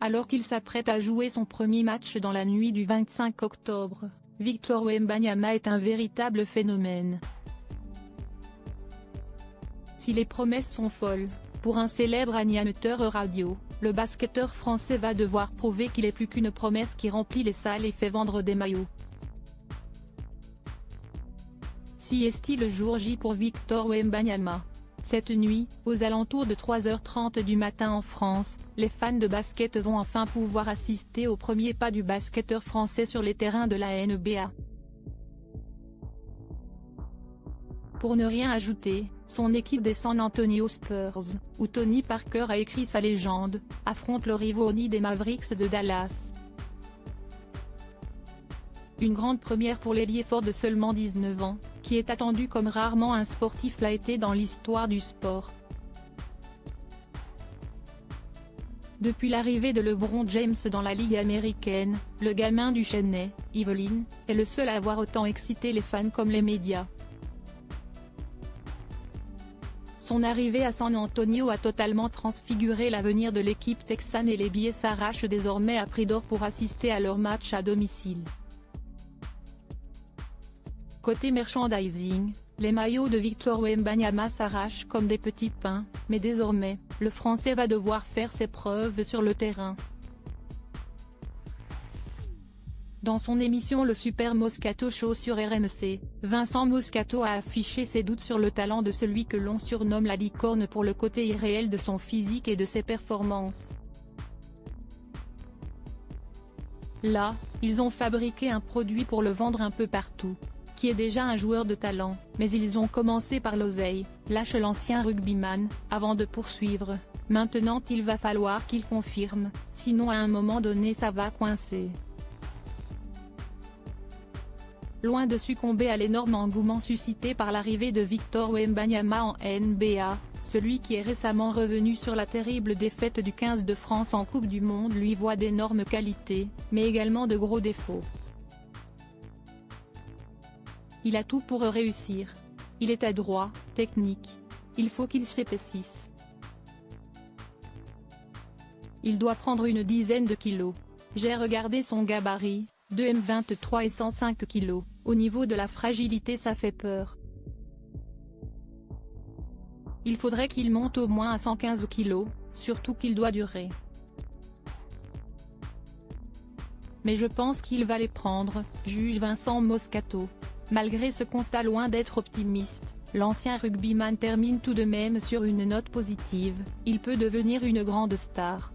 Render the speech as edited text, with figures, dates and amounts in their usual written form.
Alors qu'il s'apprête à jouer son premier match dans la nuit du 25 octobre, Victor Wembanyama est un véritable phénomène. Si les promesses sont folles, pour un célèbre animateur radio, le basketteur français va devoir prouver qu'il est plus qu'une promesse qui remplit les salles et fait vendre des maillots. Si est-il le jour J pour Victor Wembanyama. Cette nuit, aux alentours de 3h30 du matin en France, les fans de basket vont enfin pouvoir assister au premier pas du basketteur français sur les terrains de la NBA. Pour ne rien ajouter, son équipe des San Antonio Spurs, où Tony Parker a écrit sa légende, affronte le Rivoni des Mavericks de Dallas. Une grande première pour l'ailier fort de seulement 19 ans, qui est attendu comme rarement un sportif l'a été dans l'histoire du sport. Depuis l'arrivée de LeBron James dans la Ligue américaine, le gamin du Chennai, Evelyn, est le seul à avoir autant excité les fans comme les médias. Son arrivée à San Antonio a totalement transfiguré l'avenir de l'équipe texane et les billets s'arrachent désormais à prix d'or pour assister à leur match à domicile. Côté merchandising, les maillots de Victor Wembanyama s'arrachent comme des petits pains, mais désormais, le Français va devoir faire ses preuves sur le terrain. Dans son émission Le Super Moscato Show sur RMC, Vincent Moscato a affiché ses doutes sur le talent de celui que l'on surnomme la licorne pour le côté irréel de son physique et de ses performances. Là, ils ont fabriqué un produit pour le vendre un peu partout, qui est déjà un joueur de talent, mais ils ont commencé par l'oseille, lâche l'ancien rugbyman, avant de poursuivre. Maintenant il va falloir qu'il confirme, sinon à un moment donné ça va coincer. Loin de succomber à l'énorme engouement suscité par l'arrivée de Victor Wembanyama en NBA, celui qui est récemment revenu sur la terrible défaite du 15 de France en Coupe du Monde lui voit d'énormes qualités, mais également de gros défauts. Il a tout pour réussir. Il est adroit, technique. Il faut qu'il s'épaississe. Il doit prendre une dizaine de kilos. J'ai regardé son gabarit, 2m23 et 105 kg, au niveau de la fragilité ça fait peur. Il faudrait qu'il monte au moins à 115 kg, surtout qu'il doit durer. Mais je pense qu'il va les prendre, juge Vincent Moscato. Malgré ce constat loin d'être optimiste, l'ancien rugbyman termine tout de même sur une note positive, il peut devenir une grande star.